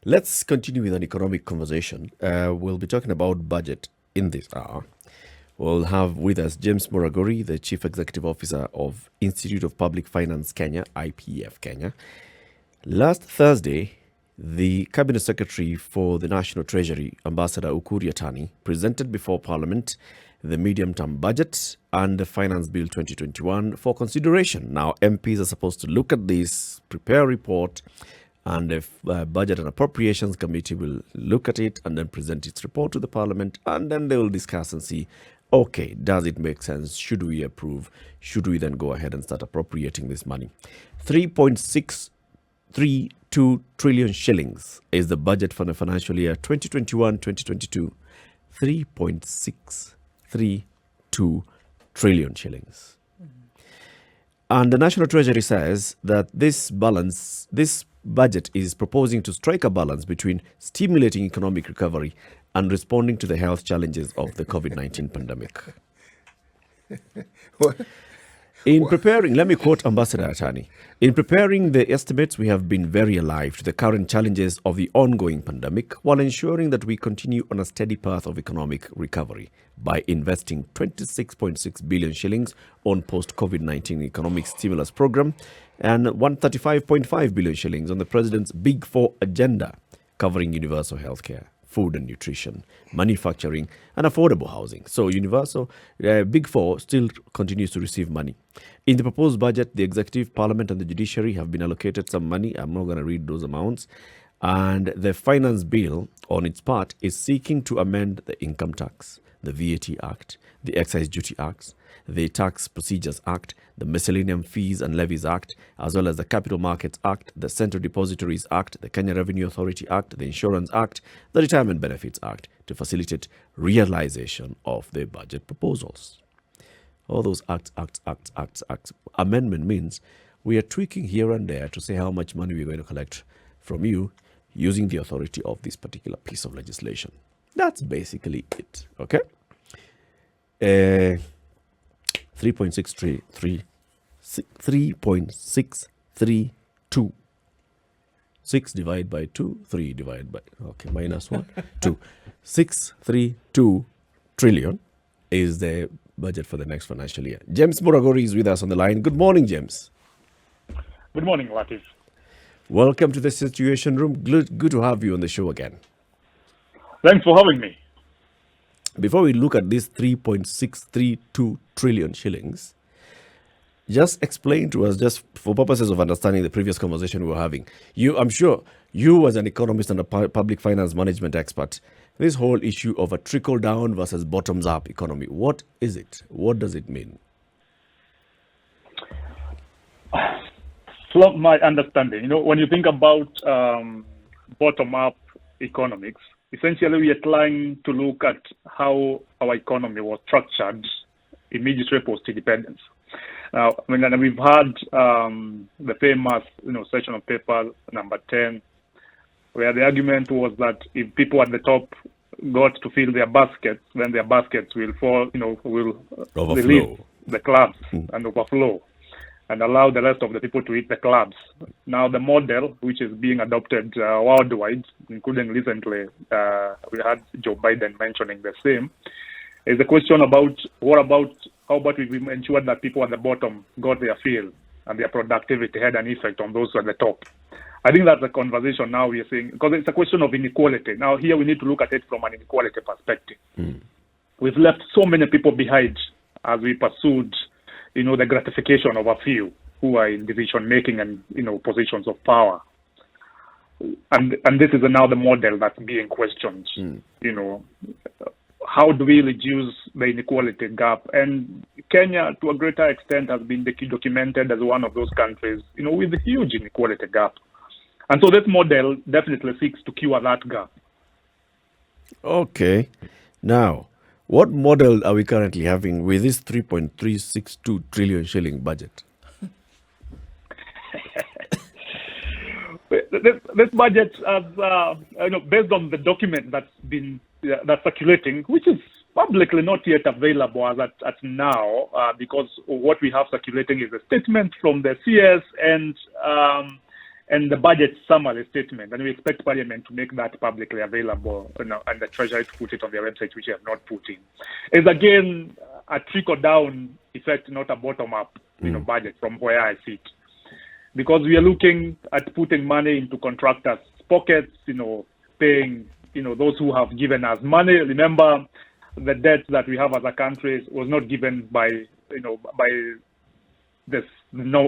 Let's continue with an economic conversation. We'll be talking about budget in this hour. We'll have with us James Muraguri, the Chief Executive Officer of Institute of Public Finance Kenya, IPF Kenya. Last Thursday, the Cabinet Secretary for the National Treasury, Ambassador Ukur Yatani, presented before Parliament the medium-term budget and the Finance Bill 2021 for consideration. Now, MPs are supposed to look at this, prepare a report, and the Budget and Appropriations Committee will look at it and then present its report to the Parliament, and then they will discuss and see, okay, does it make sense? Should we approve? Should we then go ahead and start appropriating this money? 3.632 trillion shillings is the budget for the financial year 2021-2022. 3.632 trillion shillings. And the National Treasury says that this budget is proposing to strike a balance between stimulating economic recovery and responding to the health challenges of the COVID-19 pandemic. In preparing, let me quote Ambassador Atani, in preparing the estimates, we have been very alive to the current challenges of the ongoing pandemic while ensuring that we continue on a steady path of economic recovery by investing 26.6 billion shillings on post-COVID-19 economic stimulus program and 135.5 billion shillings on the President's Big Four agenda covering universal healthcare, food and nutrition, manufacturing, and affordable housing. So universal, Big Four still continues to receive money. In the proposed budget, the Executive, Parliament, and the Judiciary have been allocated some money. I'm not going to read those amounts. And the Finance Bill, on its part, is seeking to amend the Income Tax, the VAT Act, the Excise Duty Acts, the Tax Procedures Act, the Miscellaneous Fees and Levies Act, as well as the Capital Markets Act, the Central Depositories Act, the Kenya Revenue Authority Act, the Insurance Act, the Retirement Benefits Act, to facilitate realization of the budget proposals. All those acts. Amendment means we are tweaking here and there to say how much money we're going to collect from you using the authority of this particular piece of legislation. That's basically it, okay? 3.632. 6 divided by 2, 3 divided by, okay, minus 1, 2. 632 trillion is the budget for the next financial year. James Muraguri is with us on the line. Good morning, James. Good morning, Latif. Welcome to the Situation Room. Good to have you on the show again. Thanks for having me. Before we look at this 3.632 trillion shillings, just explain to us, just for purposes of understanding the previous conversation we were having. I'm sure you, as an economist and a public finance management expert, this whole issue of a trickle-down versus bottoms-up economy, what is it? What does it mean? From my understanding, when you think about bottom-up economics, essentially we are trying to look at how our economy was structured immediately post-independence. Now, we've had the famous, section of paper number 10, where the argument was that if people at the top got to fill their baskets, then their baskets will fall, will release the clubs and overflow and allow the rest of the people to eat the clubs. Now, the model, which is being adopted worldwide, including recently, we had Joe Biden mentioning the same, is the question about how about we ensure that people at the bottom got their fill and their productivity had an effect on those at the top. I think that's the conversation now we are seeing, because it's a question of inequality. Now, here we need to look at it from an inequality perspective. We've left so many people behind as we pursued, the gratification of a few who are in decision-making and, positions of power. And this is now the model that's being questioned. How do we reduce the inequality gap? And Kenya, to a greater extent, has been documented as one of those countries, with a huge inequality gap. And so this model definitely seeks to cure that gap. Okay. Now, what model are we currently having with this 3.362 trillion shilling budget? This budget, based on the document that's circulating, which is publicly not yet available as at now, because what we have circulating is a statement from the CS and and the budget summary statement, and we expect Parliament to make that publicly available, and the Treasury to put it on their website, which they have not put in, is again a trickle-down effect, not a bottom-up, budget from where I sit, because we are looking at putting money into contractors' pockets, paying, those who have given us money. Remember, the debt that we have as a country was not given by, by this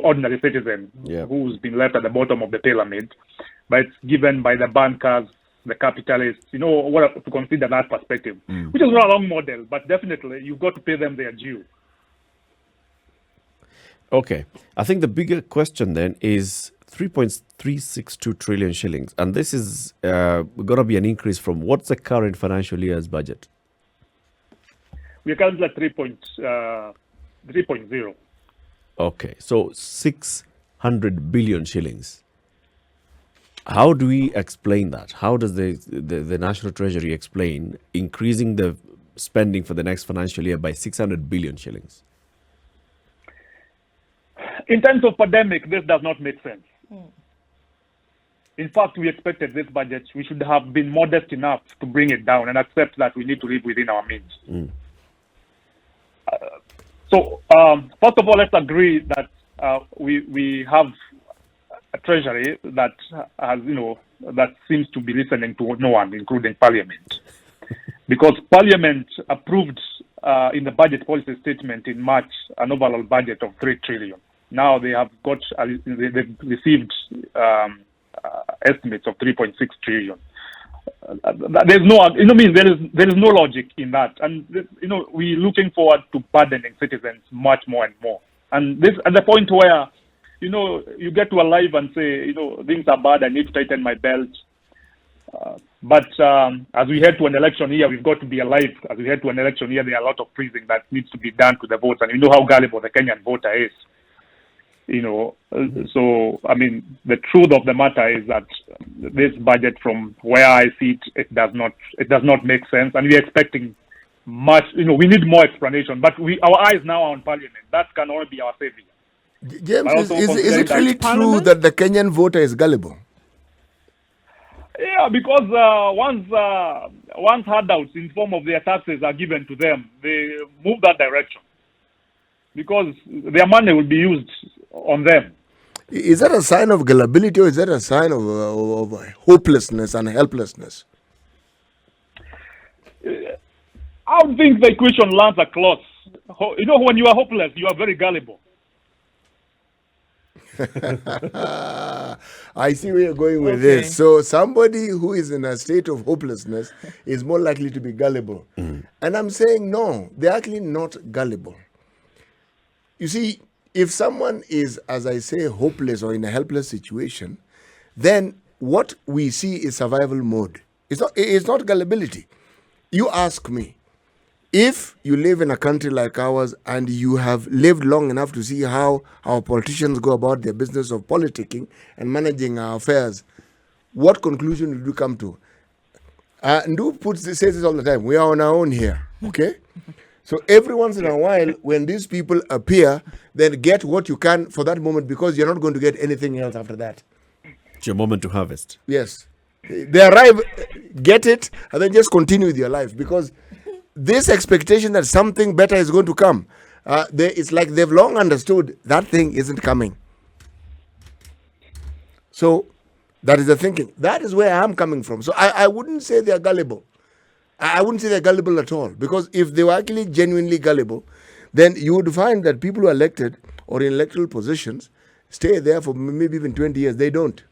ordinary citizen who's been left at the bottom of the pyramid, but it's given by the bankers, the capitalists, what to consider that perspective, which is not a wrong model, but definitely you've got to pay them their due. Okay. I think the bigger question then is 3.362 trillion shillings. And this is going to be an increase from what's the current financial year's budget? We're currently at 3.0. Okay. So 600 billion shillings. How do we explain that? How does the National Treasury explain increasing the spending for the next financial year by 600 billion shillings? In terms of pandemic, this does not make sense. In fact, we expected this budget, we should have been modest enough to bring it down and accept that we need to live within our means. So, first of all, let's agree that we have a treasury that has, that seems to be listening to no one, including Parliament, because Parliament approved in the budget policy statement in March an overall budget of 3 trillion. Now they have got, they've received estimates of 3.6 trillion. There's no, there is no logic in that, and we're looking forward to burdening citizens much more and more. And this at the point where, you get to alive and say, things are bad, I need to tighten my belt. But as we head to an election year, we've got to be alive. As we head to an election year, there are a lot of freezing that needs to be done to the votes, and you know how gullible the Kenyan voter is. So the truth of the matter is that this budget, from where I see it does not make sense, and we're expecting much. We need more explanation. But our eyes now are on Parliament. That can only be our savior. James, is it really true that the Kenyan voter is gullible? Yeah, because once handouts in form of their taxes are given to them, they move that direction, because their money will be used on them. Is that a sign of gullibility, or is that a sign of hopelessness and helplessness? I don't think the equation lands across. When you are hopeless, you are very gullible. I see where you're going with this. So somebody who is in a state of hopelessness is more likely to be gullible. And I'm saying no, they're actually not gullible. You see, if someone is, as I say, hopeless or in a helpless situation, then what we see is survival mode. It's not gullibility. You ask me, if you live in a country like ours and you have lived long enough to see how our politicians go about their business of politicking and managing our affairs, what conclusion did you come to? Ndu says this all the time. We are on our own here, okay? So every once in a while, when these people appear, then get what you can for that moment, because you're not going to get anything else after that. It's your moment to harvest. Yes. They arrive, get it, and then just continue with your life, because this expectation that something better is going to come, it's like they've long understood that thing isn't coming. So that is the thinking. That is where I'm coming from. So I wouldn't say they're gullible. I wouldn't say they're gullible at all, because if they were actually genuinely gullible, then you would find that people who are elected or in electoral positions stay there for maybe even 20 years. They don't.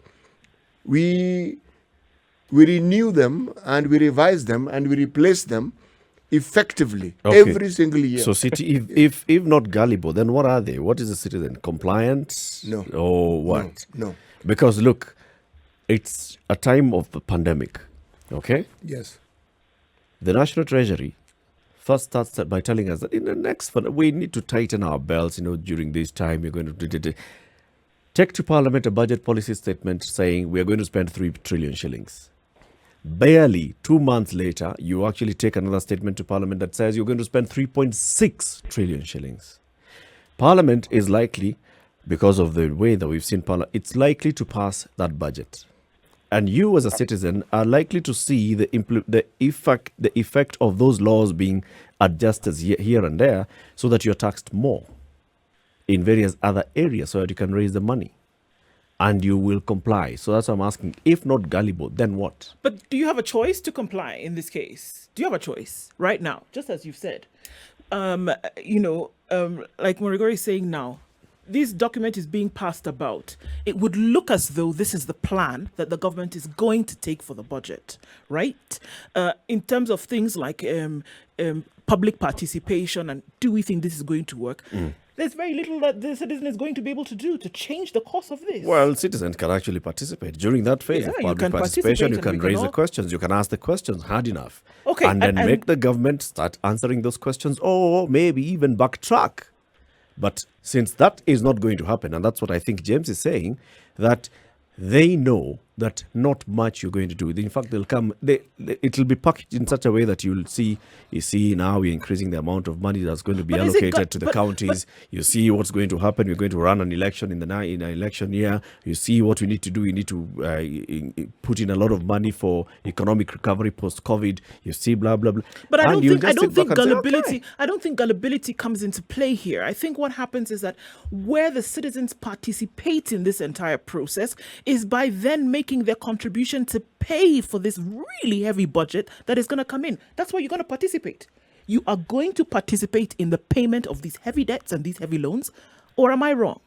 We renew them and we revise them and we replace them effectively every single year. So city, if not gullible, then what are they? What is a citizen? Compliant? No. Or what? No. Because look, it's a time of the pandemic, okay? Yes. The National Treasury first starts by telling us that in the next we need to tighten our belts, during this time we're going to take to Parliament a budget policy statement saying we're going to spend 3 trillion shillings. Barely 2 months later, you actually take another statement to Parliament that says you're going to spend 3.6 trillion shillings. Parliament is likely because of the way that we've seen it's likely to pass that budget. And you as a citizen are likely to see the effect of those laws being adjusted here and there so that you're taxed more in various other areas so that you can raise the money. And you will comply. So that's what I'm asking. If not gullible, then what? But do you have a choice to comply in this case? Do you have a choice right now, just as you've said? Like Muraguri is saying now, this document is being passed about. It would look as though this is the plan that the government is going to take for the budget, right? In terms of things like public participation and do we think this is going to work? There's very little that the citizen is going to be able to do to change the course of this. Well, citizens can actually participate. During that phase of public participation, you can raise the questions, you can ask the questions hard enough. Okay. And then make the government start answering those questions or maybe even backtrack. But since that is not going to happen, and that's what I think James is saying, that they know that not much you're going to do. In fact, they'll come, it'll be packaged in such a way that you see now we're increasing the amount of money that's going to be allocated to the counties. You see what's going to happen. We're going to run an election in an election year. You see what we need to do. We need to put in a lot of money for economic recovery post-COVID. You see, blah, blah, blah. But I don't think gullibility comes into play here. I think what happens is that where the citizens participate in this entire process is by then making their contribution to pay for this really heavy budget that is going to come in. That's where you're going to participate. You are going to participate in the payment of these heavy debts and these heavy loans, or am I wrong?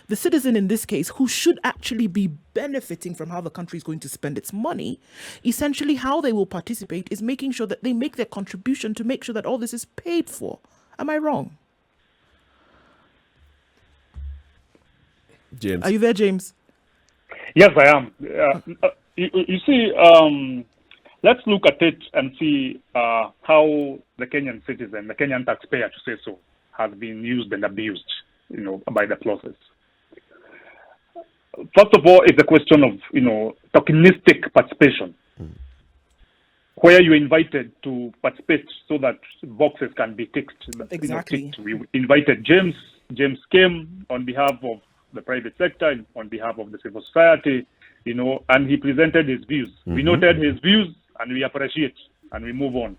The citizen in this case, who should actually be benefiting from how the country is going to spend its money, essentially how they will participate is making sure that they make their contribution to make sure that all this is paid for. Am I wrong? James. Are you there, James? Yes, I am. You see, let's look at it and see how the Kenyan citizen, the Kenyan taxpayer, to say so, has been used and abused, by the process. First of all, it's a question of, tokenistic participation, where you're invited to participate so that boxes can be ticked. Exactly. We invited James. James came on behalf of the private sector, on behalf of the civil society, and he presented his views. We noted his views and we appreciate and we move on.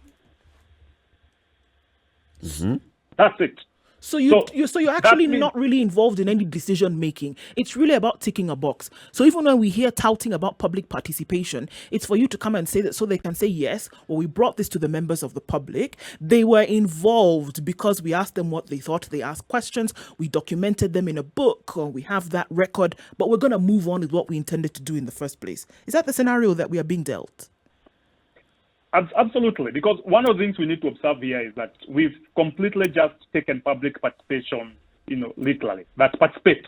That's it. So you're actually not really involved in any decision making. It's really about ticking a box. So even when we hear touting about public participation, it's for you to come and say that so they can say, yes, well, we brought this to the members of the public. They were involved because we asked them what they thought. They asked questions. We documented them in a book, or we have that record, but we're going to move on with what we intended to do in the first place. Is that the scenario that we are being dealt? Absolutely, because one of the things we need to observe here is that we've completely just taken public participation, literally. That's participate,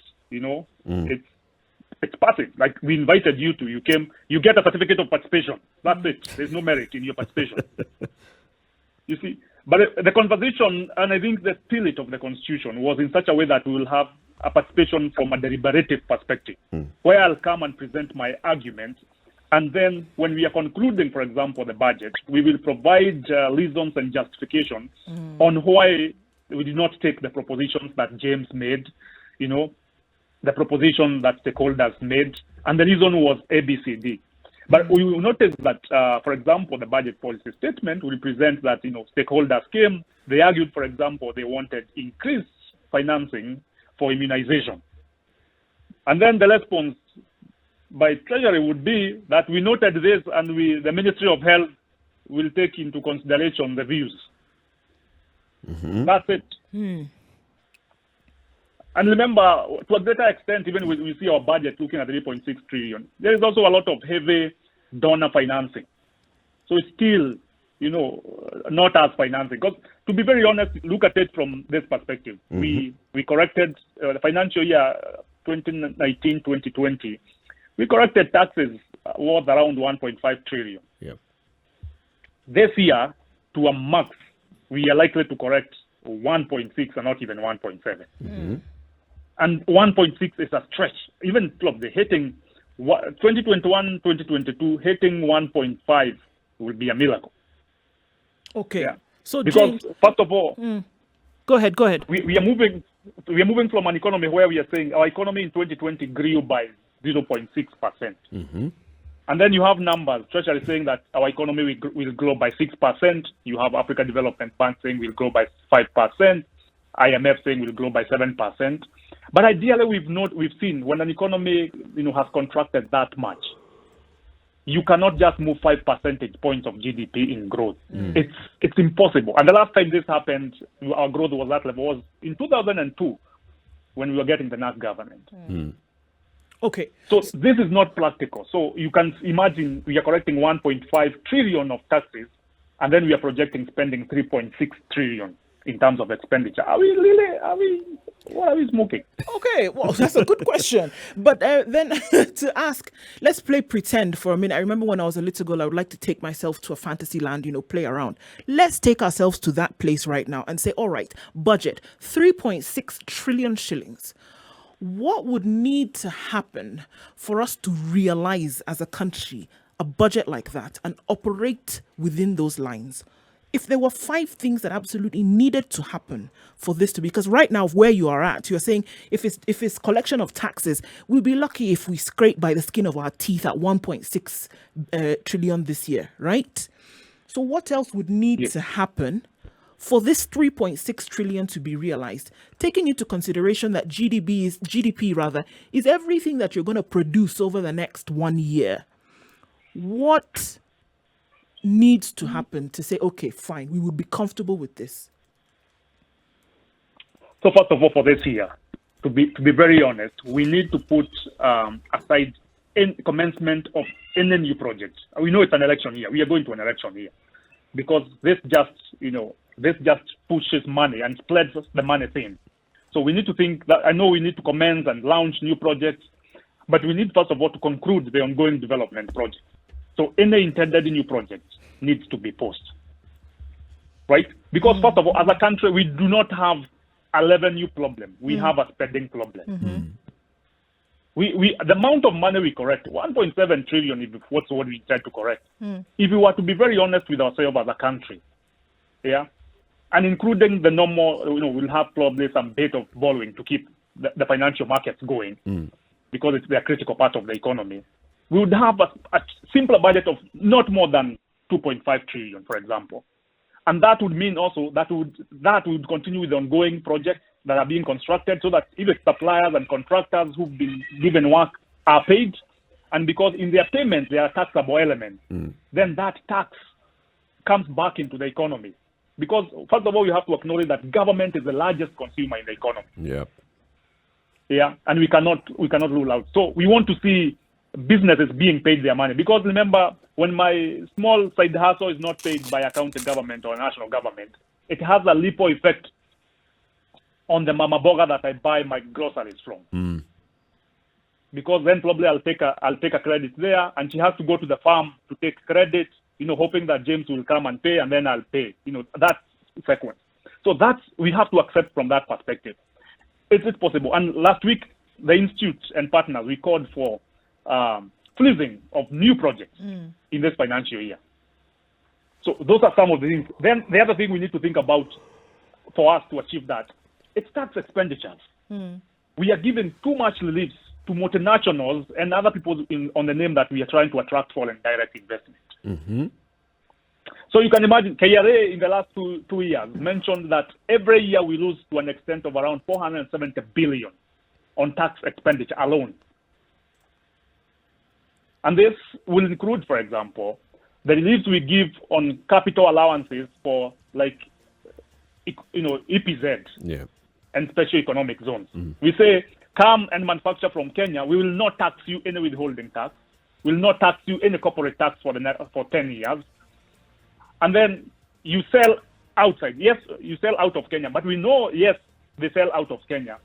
It's passive. Like we invited you to, you came, you get a certificate of participation. That's it. There's no merit in your participation. You see, but the conversation, and I think the spirit of the Constitution was in such a way that we will have a participation from a deliberative perspective, where I'll come and present my argument. And then when we are concluding, for example, the budget, we will provide reasons and justifications on why we did not take the propositions that James made, the proposition that stakeholders made, and the reason was A, B, C, D. But we will notice that, for example, the budget policy statement will present that, stakeholders came, they argued, for example, they wanted increased financing for immunization. And then the response by Treasury would be that we noted this and the Ministry of Health will take into consideration the views. That's it. And remember, to a greater extent, even when we see our budget looking at 3.6 trillion, there is also a lot of heavy donor financing. So it's still, not as financing. Because to be very honest, look at it from this perspective. We corrected the financial year 2019-2020. We corrected taxes worth around 1.5 trillion. Yep. This year, to a max, we are likely to correct 1.6 and not even 1.7. And 1.6 is a stretch. Even the hitting 2021, 2022, hitting 1.5 will be a miracle. Okay. Yeah. So because James, first of all, go ahead. we are moving we are moving from an economy where we are saying our economy in 2020 grew by 0.6%. And then you have numbers, Treasury saying that our economy will grow by 6%. You have Africa Development Bank saying we'll grow by 5%. IMF saying we'll grow by 7%. But ideally, we've seen when an economy has contracted that much, you cannot just move 5 percentage points of GDP in growth. It's impossible. And the last time this happened, our growth was that level was in 2002 when we were getting the NAS government. Okay. So this is not practical. So you can imagine we are collecting 1.5 trillion of taxes, and then we are projecting spending 3.6 trillion in terms of expenditure. What are we smoking? Okay, well, that's a good question. But then to ask, let's play pretend for a minute. I remember when I was a little girl, I would like to take myself to a fantasy land, play around. Let's take ourselves to that place right now and say, all right, budget, 3.6 trillion shillings. What would need to happen for us to realize as a country a budget like that and operate within those lines? If there were 5 things that absolutely needed to happen for this to be, because right now where you are at, you're saying if it's collection of taxes, we'll be lucky if we scrape by the skin of our teeth at 1.6 trillion this year, right? So what else would need to happen for this 3.6 trillion to be realized, taking into consideration that GDP is everything that you're going to produce over the next 1 year? What needs to happen to say, okay, fine, we will be comfortable with this? So first of all, for this year, to be very honest, we need to put aside in commencement of any new project. We know it's an election year. We are going to an election year because this just pushes money and spreads the money thin. So we need to think that, I know we need to commence and launch new projects, but we need first of all to conclude the ongoing development projects. So any intended new project needs to be paused, right? Because first of all, as a country, we do not have a revenue problem. We have a spending problem. The amount of money we correct, 1.7 trillion, if what's what we try to correct. If we were to be very honest with ourselves as a country, and including the normal, we'll have probably some bit of borrowing to keep the financial markets going because it's a critical part of the economy. We would have a simpler budget of not more than 2.5 trillion, for example. And that would mean also that would continue with the ongoing projects that are being constructed so that even suppliers and contractors who've been given work are paid. And because in their payments, there are taxable elements, then that tax comes back into the economy. Because, first of all, you have to acknowledge that government is the largest consumer in the economy. And we cannot rule out. So we want to see businesses being paid their money. Because remember, when my small side hustle is not paid by a county government or a national government, it has a ripple effect on the mama boga that I buy my groceries from. Because then probably I'll take a credit there, and she has to go to the farm to take credit, hoping that James will come and pay, and then I'll pay. That's sequence. So we have to accept from that perspective. Is it possible? And last week, the institute and partners, we called for freezing of new projects in this financial year. So those are some of the things. Then the other thing we need to think about for us to achieve that, it's tax expenditures. We are giving too much relief to multinationals and other people on the name that we are trying to attract foreign direct investment. So you can imagine KRA in the last two years mentioned that every year we lose to an extent of around 470 billion on tax expenditure alone. And this will include, for example, the reliefs we give on capital allowances for EPZ and special economic zones. We say, come and manufacture from Kenya. We will not tax you any withholding tax. We will not tax you any corporate tax for 10 years. And then you sell outside. Yes, you sell out of Kenya. But we know, yes, they sell out of Kenya.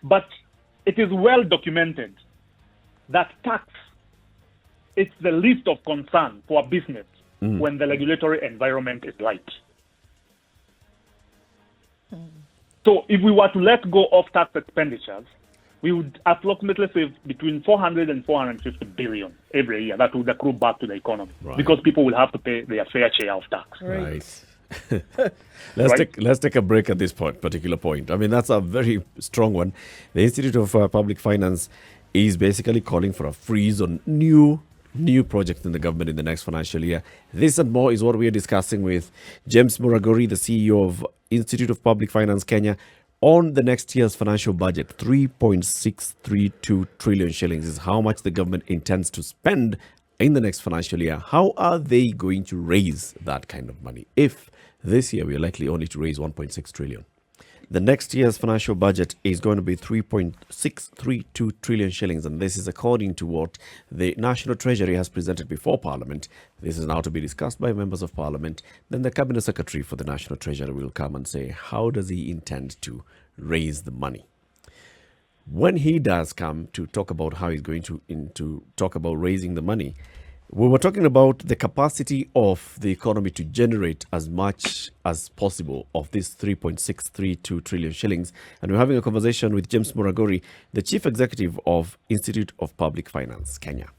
But it is well documented that tax is the least of concern for a business when the regulatory environment is light. So if we were to let go of tax expenditures, we would approximately save between 400 and 450 billion every year. That would accrue back to the economy because people will have to pay their fair share of tax. Right. Let's take a break at this particular point. I mean, that's a very strong one. The Institute of Public Finance is basically calling for a freeze on new projects in the government in the next financial year. This and more is what we are discussing with James Muraguri, the CEO of Institute of Public Finance Kenya, on the next year's financial budget. 3.632 trillion shillings is how much the government intends to spend in the next financial year. How are they going to raise that kind of money if this year we are likely only to raise 1.6 trillion? The next year's financial budget is going to be 3.632 trillion shillings, and this is according to what the National Treasury has presented before Parliament. This is now to be discussed by members of Parliament. Then the Cabinet Secretary for the National Treasury will come and say, how does he intend to raise the money? When he does come to talk about how he's going to talk about raising the money, we were talking about the capacity of the economy to generate as much as possible of this 3.632 trillion shillings. And we're having a conversation with James Muraguri, the Chief Executive of Institute of Public Finance, Kenya.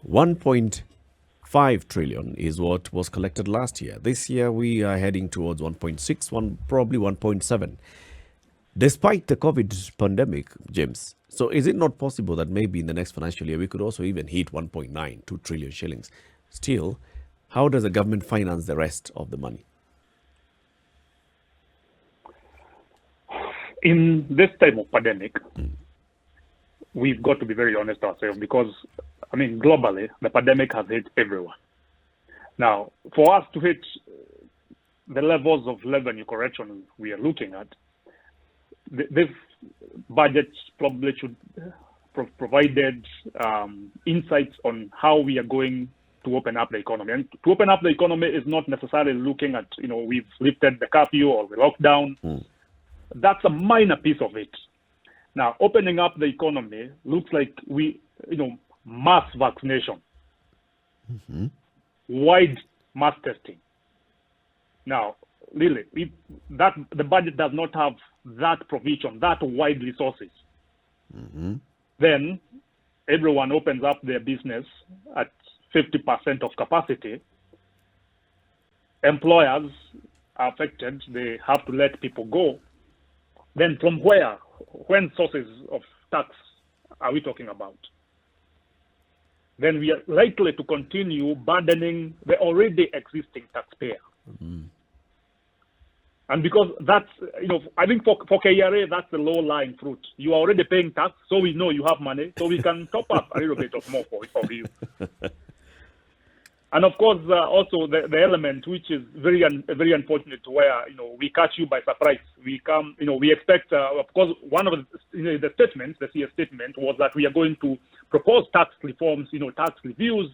1.5 trillion is what was collected last year. This year, we are heading towards 1.6, probably 1.7. Despite the COVID pandemic, James, so is it not possible that maybe in the next financial year we could also even hit 1.92 trillion shillings? Still, how does the government finance the rest of the money? In this time of pandemic, we've got to be very honest ourselves because, I mean, globally, the pandemic has hit everyone. Now, for us to hit the levels of revenue correction we are looking at, this budget probably should provided insights on how we are going to open up the economy. And to open up the economy is not necessarily looking at, we've lifted the curfew or the lockdown. That's a minor piece of it. Now, opening up the economy looks like mass vaccination, wide mass testing. Now, really, the budget does not have that provision, that wide resources. Then everyone opens up their business at 50% of capacity. Employers are affected. They have to let people go. Then from when sources of tax are we talking about? Then we are likely to continue burdening the already existing taxpayer. And because that's, I think for KRA, that's the low-lying fruit. You are already paying tax, so we know you have money, so we can top up a little bit of more for you. And of course, also the element which is very unfortunate, where we catch you by surprise. We come, we expect. Of course, one of the statements, the CS statement, was that we are going to propose tax reforms, tax reviews,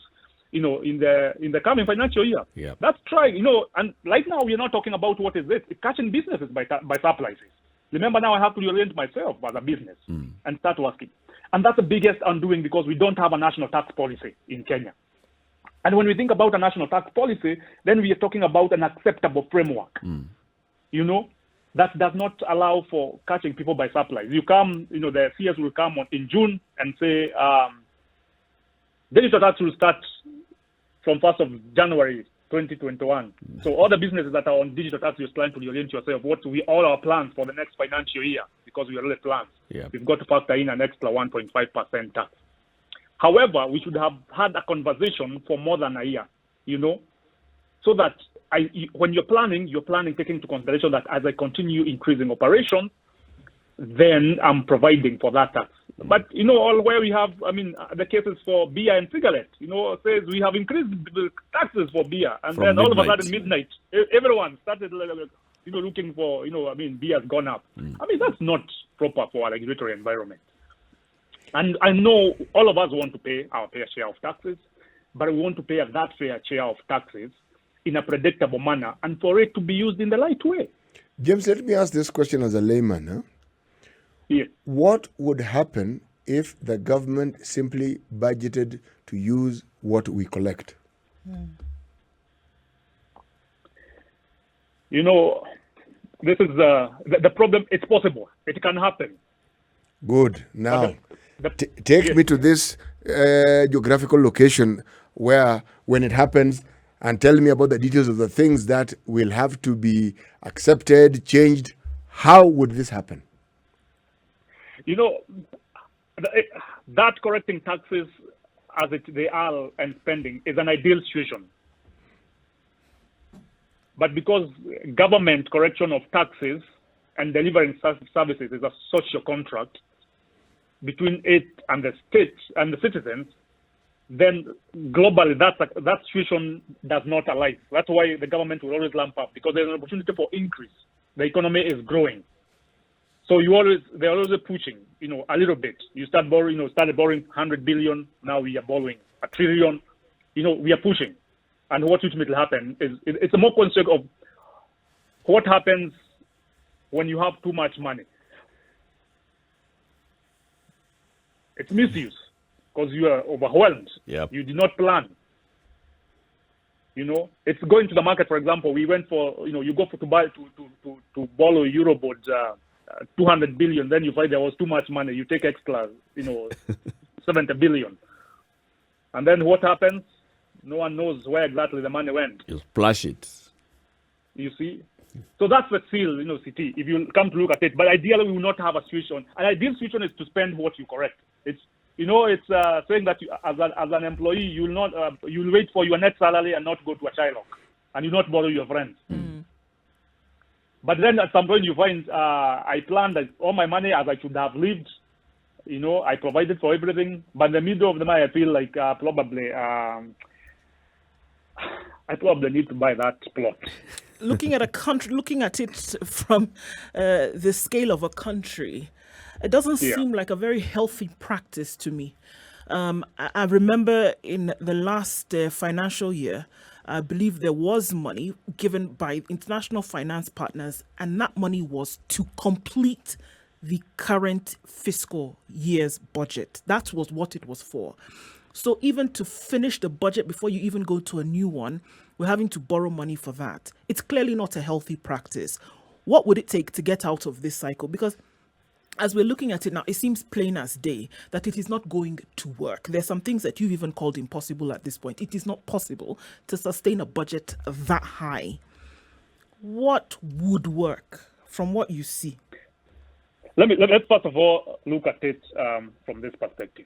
in the coming financial year. Yeah. That's trying, and right now we are not talking about what is it. It's catching businesses by surprises. Remember, now I have to reorient myself as a business and start working. And that's the biggest undoing because we don't have a national tax policy in Kenya. And when we think about a national tax policy, then we are talking about an acceptable framework, that does not allow for catching people by surprise. You come, the CS will come in June and say, digital tax will start from 1st of January 2021. So all the businesses that are on digital tax, you're trying to reorient yourself. All our plans for the next financial year, because we already planned. Yeah. We've got to factor in an extra 1.5% tax. However, we should have had a conversation for more than a year, so that when you're planning taking into consideration that as I continue increasing operations, then I'm providing for that tax. But, all where we have, the cases for beer and cigarettes, says we have increased the taxes for beer. And from then midnight. All of a sudden, midnight, everyone started, looking for, beer has gone up. That's not proper for a regulatory environment. And I know all of us want to pay our fair share of taxes, but we want to pay that fair share of taxes in a predictable manner and for it to be used in the right way. James, let me ask this question as a layman. Huh? Yes. What would happen if the government simply budgeted to use what we collect? This is the problem. It's possible. It can happen. Good. Now, take yes. me to this geographical location where, when it happens, and tell me about the details of the things that will have to be accepted, changed. How would this happen? That correcting taxes as they are and spending is an ideal situation. But because government correction of taxes and delivering services is a social contract between it and the state and the citizens, then globally that situation does not align. That's why the government will always lamp up, because there's an opportunity for increase. The economy is growing. So they're always pushing, a little bit. You started borrowing 100 billion, now we are borrowing a trillion. We are pushing. And what ultimately happen is it's a more concept of what happens when you have too much money. It's misuse because you are overwhelmed. Yep. You did not plan. It's going to the market. For example, we went for you go to borrow Eurobond 200 billion. Then you find there was too much money. You take extra 70 billion, and then what happens? No one knows where exactly the money went. You splash it. You see? So that's the seal, CT, if you come to look at it. But ideally, we will not have a situation. An ideal situation is to spend what you correct. It's saying that as an employee, you will not you'll wait for your net salary and not go to a Shylock, and you not borrow your friends. Mm. But then at some point you find I planned all my money as I should have lived. I provided for everything, but in the middle of the night I feel like probably I probably need to buy that plot. Looking at a country, looking at it from the scale of a country, it doesn't seem like a very healthy practice to me. I remember in the last financial year, I believe there was money given by international finance partners, and that money was to complete the current fiscal year's budget. That was what it was for. So even to finish the budget before you even go to a new one, we're having to borrow money for that. It's clearly not a healthy practice. What would it take to get out of this cycle? Because as we're looking at it now, it seems plain as day that it is not going to work. There's some things that you've even called impossible at this point. It is not possible to sustain a budget that high. What would work from what you see? Let's first of all look at it from this perspective.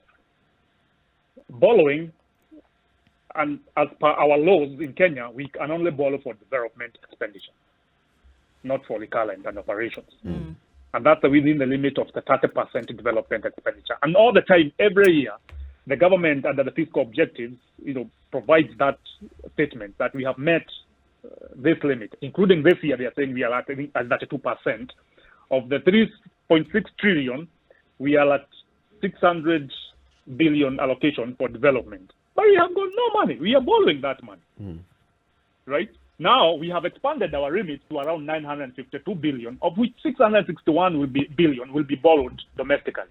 Borrowing, and as per our laws in Kenya, we can only borrow for development expenditure, not for recurrent and operations. Mm. And that's within the limit of the 30% development expenditure. And all the time, every year, the government under the fiscal objectives, provides that statement that we have met this limit, including this year. They are saying we are at 32% of the 3.6 trillion. We are at 600 billion allocation for development. But we have got no money. We are borrowing that money. Mm. Right? Now we have expanded our remit to around 952 billion, of which 661 billion will be borrowed domestically.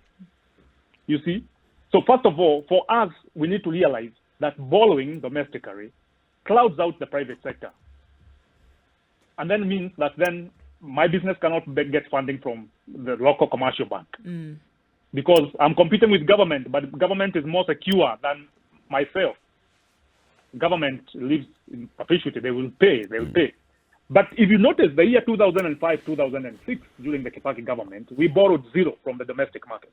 You see? So first of all, for us, we need to realize that borrowing domestically clouds out the private sector. And then means that then my business cannot get funding from the local commercial bank. Mm. Because I'm competing with government, but government is more secure than myself. Government lives in perpetuity. They will pay. But if you notice, the year 2005, 2006, during the Kibaki government, we borrowed zero from the domestic market.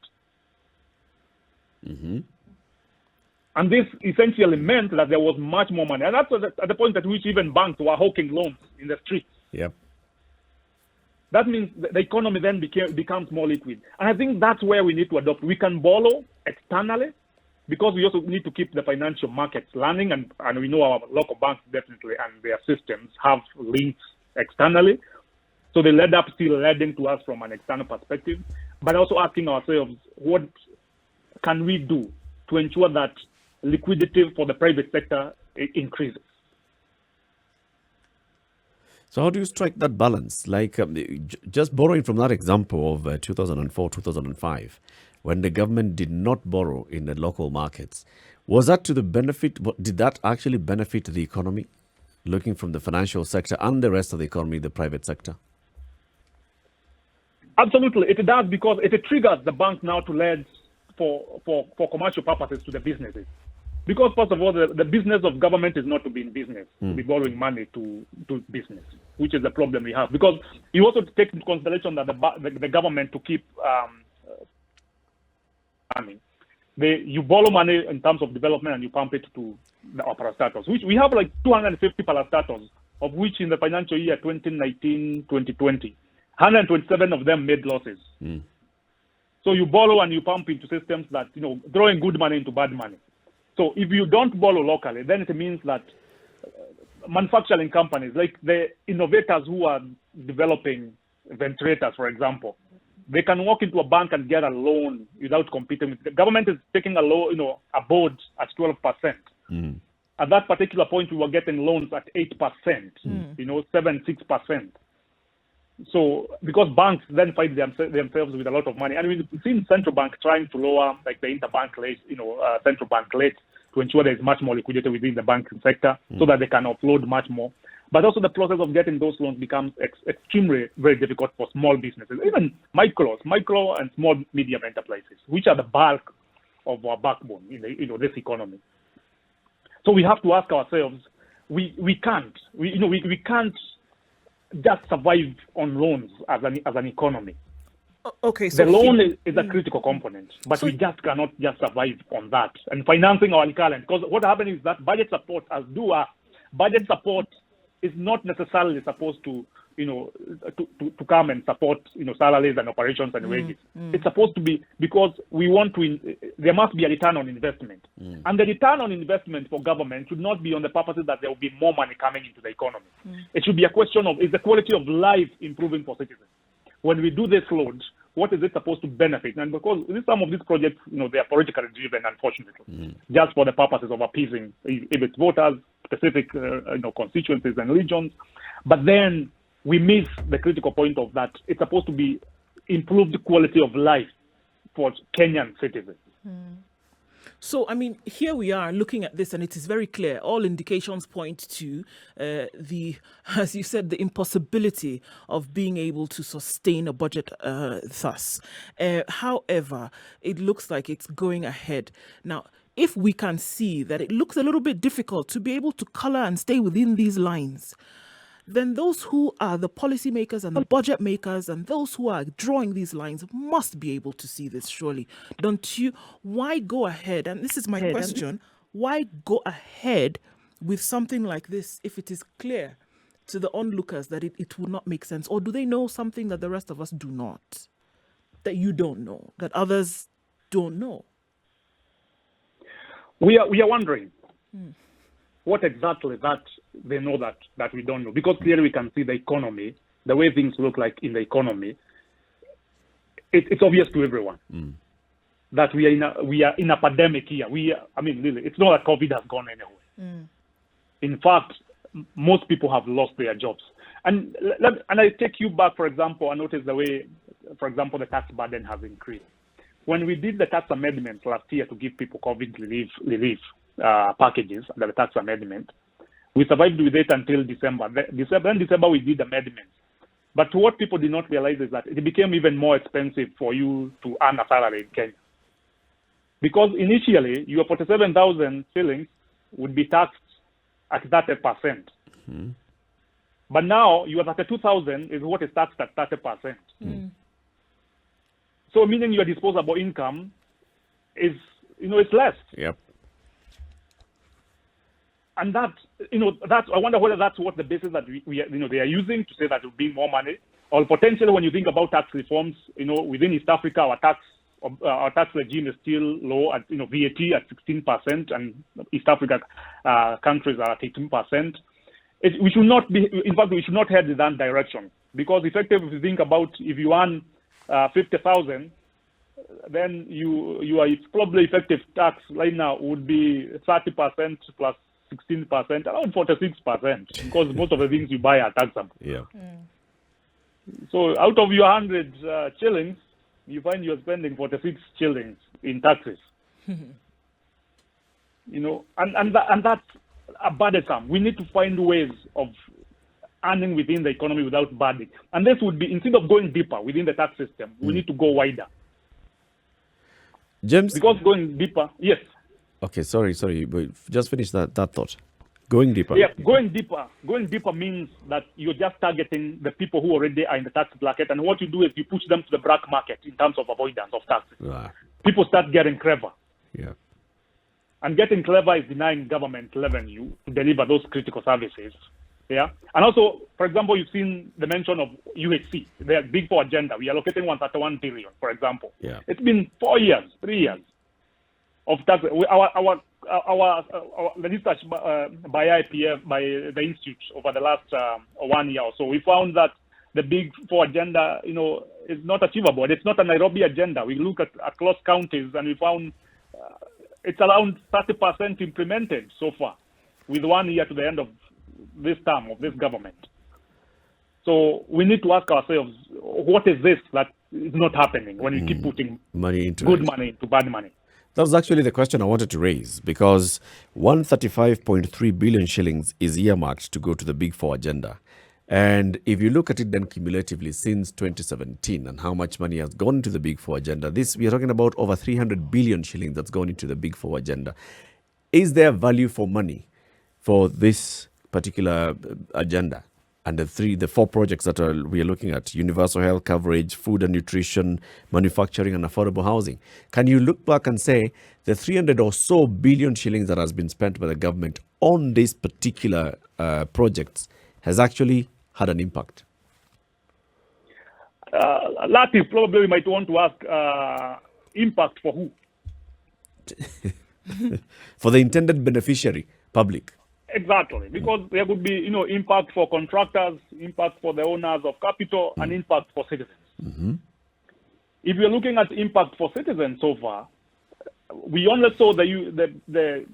Mm-hmm. And this essentially meant that there was much more money. And that's at the point at which even banks were hawking loans in the streets. Yep. That means the economy then becomes more liquid. And I think that's where we need to adopt. We can borrow externally, because we also need to keep the financial markets running, and we know our local banks definitely and their systems have links externally. So they end up still lending to us from an external perspective, but also asking ourselves, what can we do to ensure that liquidity for the private sector increases? So how do you strike that balance? Like just borrowing from that example of 2004, 2005, when the government did not borrow in the local markets, was that to the benefit? Did that actually benefit the economy, looking from the financial sector and the rest of the economy, the private sector? Absolutely, it does, because it triggers the bank now to lend for commercial purposes to the businesses. Because first of all, the business of government is not to be in business, to be borrowing money to do business, which is the problem we have. Because you also take into consideration that the government to keep money, you borrow money in terms of development and you pump it to our parastatals, which we have like 250 parastatals, of which in the financial year 2019-2020, 127 of them made losses. So you borrow and you pump into systems that, throwing good money into bad money. So if you don't borrow locally, then it means that manufacturing companies, like the innovators who are developing ventilators, for example, they can walk into a bank and get a loan without competing. The government is taking a loan, a board at 12%. At that particular point, we were getting loans at 8%, 7-6%. So because banks then find themselves with a lot of money, and we've seen central bank trying to lower like the interbank rates, central bank rates to ensure there is much more liquidity within the banking sector so that they can offload much more. But also the process of getting those loans becomes extremely very difficult for small businesses, even micro and small medium enterprises, which are the bulk of our backbone in this economy. So we have to ask ourselves, we can't just survive on loans as an economy. Okay, so the loan is a critical component, but we just cannot just survive on that and financing our current. Because what happens is that budget support, budget support is not necessarily supposed to to come and support salaries and operations and wages. It's supposed to be because we want to. There must be a return on investment, and the return on investment for government should not be on the purposes that there will be more money coming into the economy. It should be a question of, is the quality of life improving for citizens? When we do this load, what is it supposed to benefit? And because some of these projects, they are politically driven, unfortunately, just for the purposes of appeasing its voters, specific, constituencies and regions. But then we miss the critical point of that. It's supposed to be improved quality of life for Kenyan citizens. So, here we are looking at this, and it is very clear. All indications point to as you said, the impossibility of being able to sustain a budget thus. However, it looks like it's going ahead. Now, if we can see that it looks a little bit difficult to be able to color and stay within these lines, then those who are the policymakers and the budget makers and those who are drawing these lines must be able to see this, surely. Don't you? Why go ahead? And this is my question. Why go ahead with something like this if it is clear to the onlookers that it would not make sense? Or do they know something that the rest of us do not? That you don't know, that others don't know? We are wondering. What exactly that they know that we don't know? Because clearly we can see the economy, the way things look like in the economy. It's obvious to everyone that we are in a pandemic here. Really, it's not that COVID has gone anywhere. In fact, most people have lost their jobs. And I take you back, for example, I notice the way, for example, the tax burden has increased. When we did the tax amendments last year to give people COVID relief packages under the tax amendment, we survived with it until December. December we did amendments. But what people did not realize is that it became even more expensive for you to earn a salary in Kenya. Because initially, your 47,000 shillings would be taxed at 30%. But now, your 32,000 is what is taxed at 30%. So meaning your disposable income is, it's less. Yep. And I wonder whether that's what the basis that we they are using to say that it will be more money, or potentially when you think about tax reforms, within East Africa, our tax regime is still low at VAT at 16%, and East Africa countries are at 18%. We should not be. In fact, we should not head in that direction, because effectively, if you think about if you earn 50,000, then your probably effective tax right now would be 30% plus 16%, around 46%, because most of the things you buy are taxable. Yeah. So out of your 100 shillings, you find you're spending 46 shillings in taxes. And that's a burdensome. We need to find ways of earning within the economy without burdening. And this would be, instead of going deeper within the tax system, we need to go wider. James? Because going deeper, yes. Okay, sorry. But just finish that thought. Going deeper. Yeah, going deeper means that you're just targeting the people who already are in the tax bracket, and what you do is you push them to the black market in terms of avoidance of taxes. People start getting clever. Yeah. And getting clever is denying government revenue to deliver those critical services. Yeah. And also, for example, you've seen the mention of UHC, the Big Four agenda. We are allocating 131 billion, for example. Yeah. It's been 3 years of tax. Our the research by IPF, by the institute over the last 1 year or so, we found that the Big Four agenda, is not achievable. It's not a Nairobi agenda. We look at across counties and we found it's around 30% implemented so far, with 1 year to the end of this term of this government. So we need to ask ourselves, what is this that is not happening when we keep putting money into money into bad money? That was actually the question I wanted to raise, because 135.3 billion shillings is earmarked to go to the Big Four agenda. And if you look at it then cumulatively since 2017 and how much money has gone into the Big Four agenda, we are talking about over 300 billion shillings that's gone into the Big Four agenda. Is there value for money for this particular agenda? And the four projects that we are looking at: universal health coverage, food and nutrition, manufacturing, and affordable housing. Can you look back and say the 300 or so billion shillings that has been spent by the government on these particular projects has actually had an impact? That is probably we might want to ask, impact for who? For the intended beneficiary, public. Exactly, because there could be, impact for contractors, impact for the owners of capital, and impact for citizens. Mm-hmm. If you're looking at impact for citizens so far, we only saw the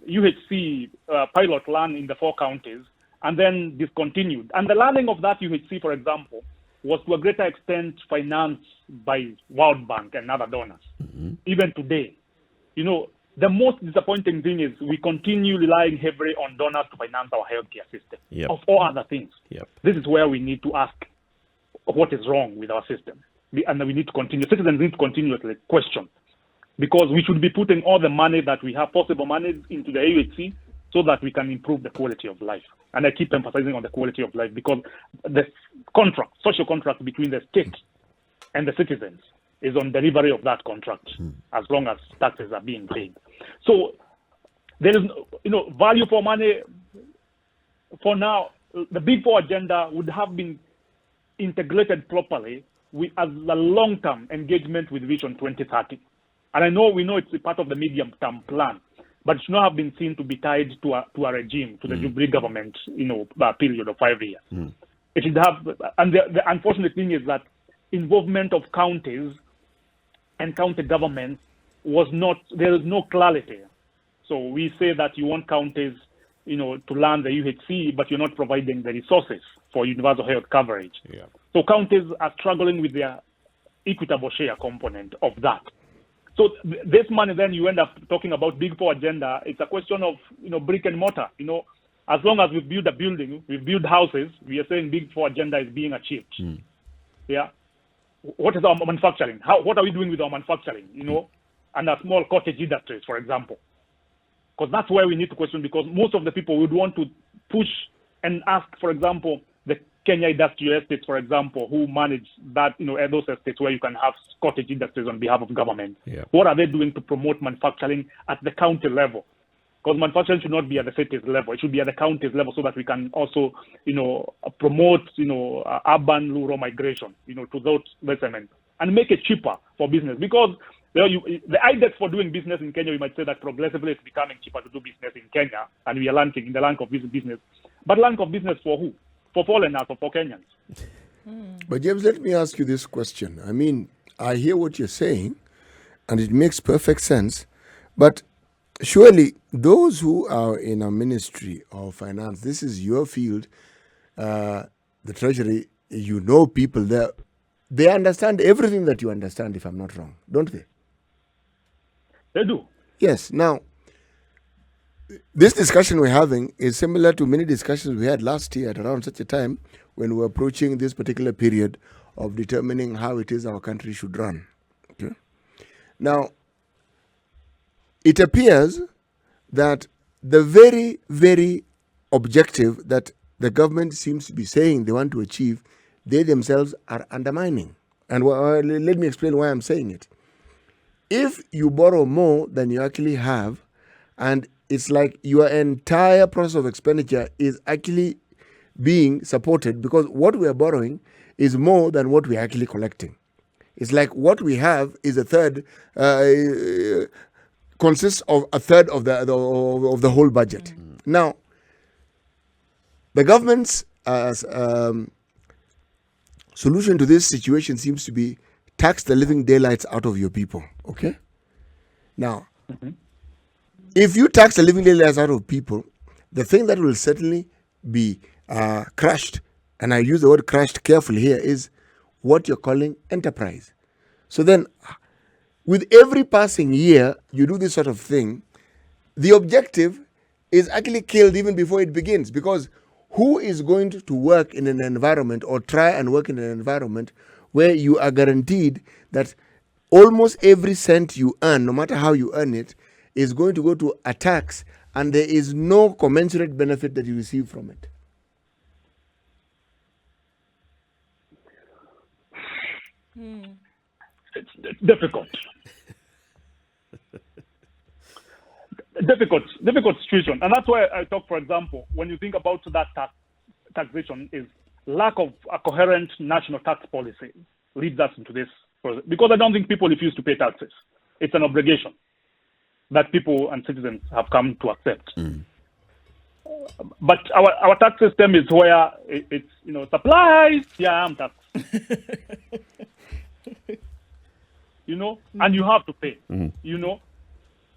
UHC pilot run in the 4 counties and then discontinued. And the learning of that UHC, for example, was to a greater extent financed by World Bank and other donors. Mm-hmm. Even today, the most disappointing thing is we continue relying heavily on donors to finance our healthcare system, of all other things. Yep. This is where we need to ask what is wrong with our system. And we need to continue. Citizens need to continuously question, because we should be putting all the money that we have, possible money, into the UHC so that we can improve the quality of life. And I keep emphasizing on the quality of life, because the social contract between the state and the citizens is on delivery of that contract, as long as taxes are being paid. So there is, value for money. For now, the Big Four agenda would have been integrated properly as a long-term engagement with Vision 2030. And we know it's a part of the medium-term plan, but it should not have been seen to be tied to a regime, to the Jubilee government, period of 5 years. It should have, and the unfortunate thing is that involvement of counties and county governments there is no clarity. So we say that you want counties, to learn the UHC, but you're not providing the resources for universal health coverage. Yeah. So counties are struggling with their equitable share component of that. So this money, then you end up talking about Big Four agenda. It's a question of, brick and mortar. As long as we've built a building, we've built houses, we are saying Big Four agenda is being achieved. Yeah. What is our manufacturing? What are we doing with our manufacturing? And our small cottage industries, for example. Because that's where we need to question, because most of the people would want to push and ask, for example, the Kenya industrial estates, for example, who manage that, those estates where you can have cottage industries on behalf of government. Yeah. What are they doing to promote manufacturing at the county level? Because manufacturing should not be at the city's level. It should be at the county's level, so that we can also, promote, urban rural migration, to those segments, and make it cheaper for business. Because the index for doing business in Kenya, we might say that progressively it's becoming cheaper to do business in Kenya, and we are launching in the land of business. But land of business for who? For foreigners or for Kenyans? But James, let me ask you this question. I mean, I hear what you're saying, and it makes perfect sense. But surely those who are in a ministry of finance, this is your field, the treasury, people there, they understand everything that you understand, if I'm not wrong, don't they? They do. Yes. Now, this discussion we're having is similar to many discussions we had last year at around such a time when we were approaching this particular period of determining how it is our country should run. Okay. Now, it appears that the very, very objective that the government seems to be saying they want to achieve, they themselves are undermining. And let me explain why I'm saying it. If you borrow more than you actually have, and it's like your entire process of expenditure is actually being supported because what we are borrowing is more than what we are actually collecting. It's like what we have is a third, consists of a third of the whole budget. Now, the government's solution to this situation seems to be tax the living daylights out of your people. Okay? Now, if you tax the living daylights out of people, the thing that will certainly be crushed, and I use the word crushed carefully here, is what you're calling enterprise. So then, with every passing year, you do this sort of thing, the objective is actually killed even before it begins, because who is going to work in an environment or try and work in an environment where you are guaranteed that almost every cent you earn, no matter how you earn it, is going to go to a tax, and there is no commensurate benefit that you receive from it? It's difficult. difficult situation. And that's why I talk, for example, when you think about that taxation, is lack of a coherent national tax policy leads us into this process. Because I don't think people refuse to pay taxes. It's an obligation that people and citizens have come to accept. But our tax system is where it's, supplies, I'm tax. And you have to pay,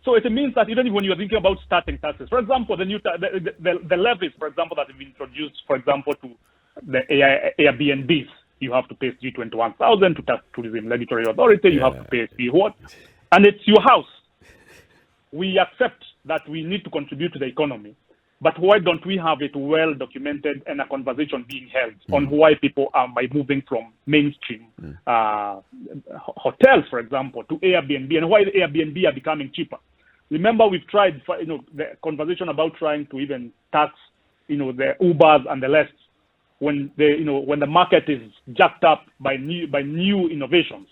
So it means that even when you're thinking about starting taxes, for example, the new the levies, for example, that have been introduced, for example, to the Airbnbs, you have to pay G21,000 to Tax Tourism Regulatory Authority. You have to pay what, and it's your house. We accept that we need to contribute to the economy, but why don't we have it well documented and a conversation being held on why people are moving from mainstream hotels, for example, to Airbnb, and why the Airbnb are becoming cheaper? Remember, we've tried, the conversation about trying to even tax, the Ubers and the rest when the market is jacked up by new innovations.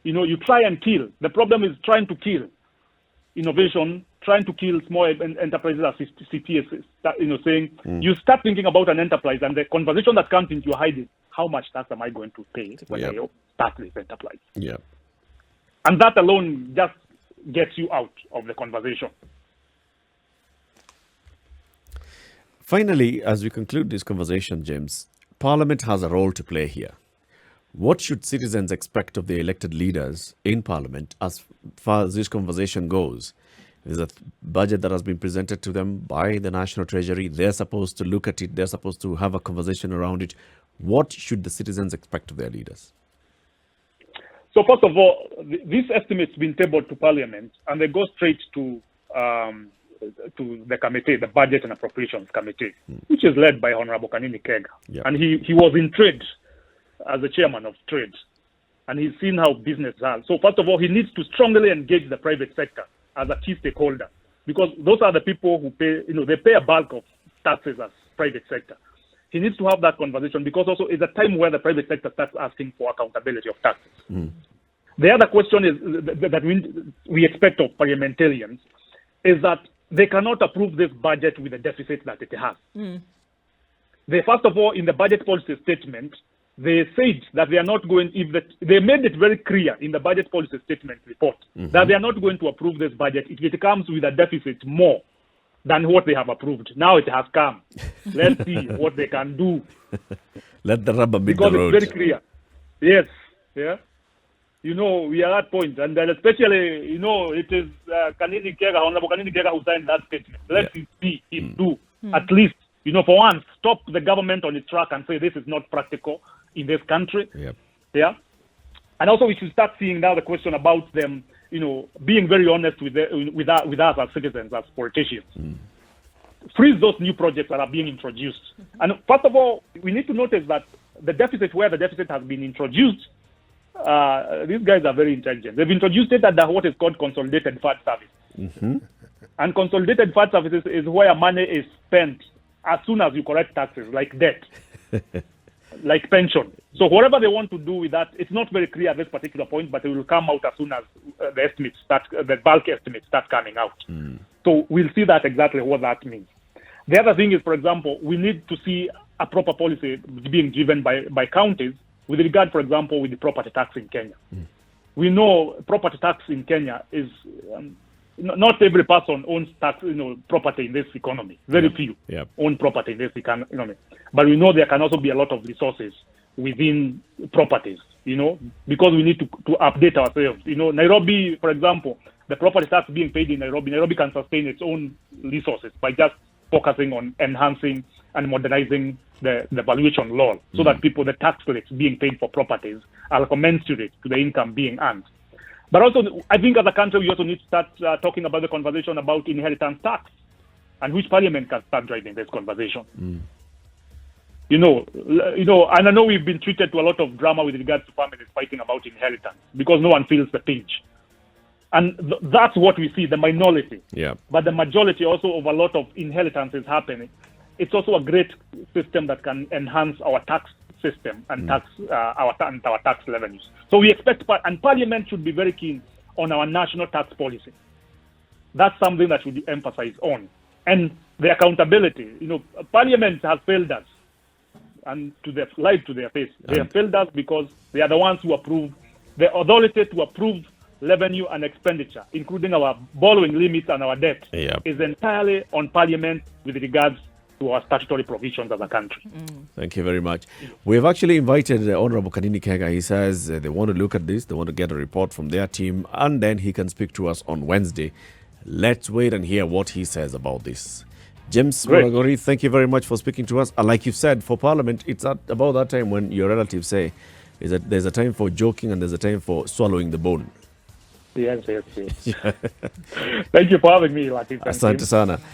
You try and kill. The problem is trying to kill innovation, trying to kill small enterprises as CPS, saying you start thinking about an enterprise, and the conversation that comes into your head is, how much tax am I going to pay when I start this enterprise? Yeah. And that alone just gets you out of the conversation. Finally, as we conclude this conversation, James, Parliament has a role to play here. What should citizens expect of the elected leaders in Parliament as far as this conversation goes? There's a budget that has been presented to them by the National Treasury. They're supposed to look at it. They're supposed to have a conversation around it. What should the citizens expect of their leaders? So first of all, these estimates been tabled to Parliament, and they go straight to the committee, the Budget and Appropriations Committee, which is led by Honorable Kanini Kega. Yep. And he was in trade as the chairman of trade, and he's seen how business is. So first of all, he needs to strongly engage the private sector as a key stakeholder, because those are the people who pay, they pay a bulk of taxes as private sector. He needs to have that conversation, because also it's a time where the private sector starts asking for accountability of taxes. The other question is that we expect of parliamentarians is that they cannot approve this budget with the deficit that it has. They, first of all, in the budget policy statement, they said that they are not going, they made it very clear in the budget policy statement report that they are not going to approve this budget if it comes with a deficit more than what they have approved. Now it has come. Let's see what they can do. Let the rubber meet the road. Because it's very clear. Yes. Yeah. We are at that point. And then especially, it is Kanini Kega, Honorable Kanini Kega, who signed that statement. Let's see him do. At least, for once, stop the government on its track and say this is not practical in this country. Yep. Yeah. And also we should start seeing now the question about them, being very honest with us as citizens, as politicians. Freeze those new projects that are being introduced. And first of all, we need to notice that the deficit where the deficit has been introduced, these guys are very intelligent. They've introduced it at what is called consolidated VAT service. And consolidated VAT services is where money is spent as soon as you collect taxes, like debt, like pension. So whatever they want to do with that, it's not very clear at this particular point, but it will come out as soon as the bulk estimates start coming out. So we'll see that exactly what that means. The other thing is, for example, we need to see a proper policy being driven by counties with regard, for example, with the property tax in Kenya. We know property tax in Kenya is not every person owns property in this economy. Very few own property in this economy. But we know there can also be a lot of resources within properties, because we need to update ourselves. Nairobi, for example, the property tax being paid in Nairobi can sustain its own resources by just focusing on enhancing and modernizing the valuation law so that the tax rates being paid for properties are commensurate to the income being earned. But also, I think as a country, we also need to start talking about the conversation about inheritance tax and which parliament can start driving this conversation. And I know we've been treated to a lot of drama with regards to families fighting about inheritance because no one feels the pinch. And that's what we see, the minority. Yeah. But the majority also of a lot of inheritances happening. It's also a great system that can enhance our tax system and our tax revenues. So we expect, and Parliament should be very keen on our national tax policy. That's something that should be emphasized on. And the accountability. Parliament has failed us, and lied to their face. They have failed us because they are the ones who approve, the authority to approve revenue and expenditure, including our borrowing limits and our debt, is entirely on Parliament with regards to our statutory provisions as a country. Thank you very much. We've actually invited Honorable Kanini Kega. He says they want to look at this, they want to get a report from their team, and then he can speak to us on Wednesday. Let's wait and hear what he says about this. James Muraguri, thank you very much for speaking to us. And like you said, for Parliament, it's about that time when your relatives say is that there's a time for joking and there's a time for swallowing the bone. Yes. Thank you for having me, Latif. Asante sana.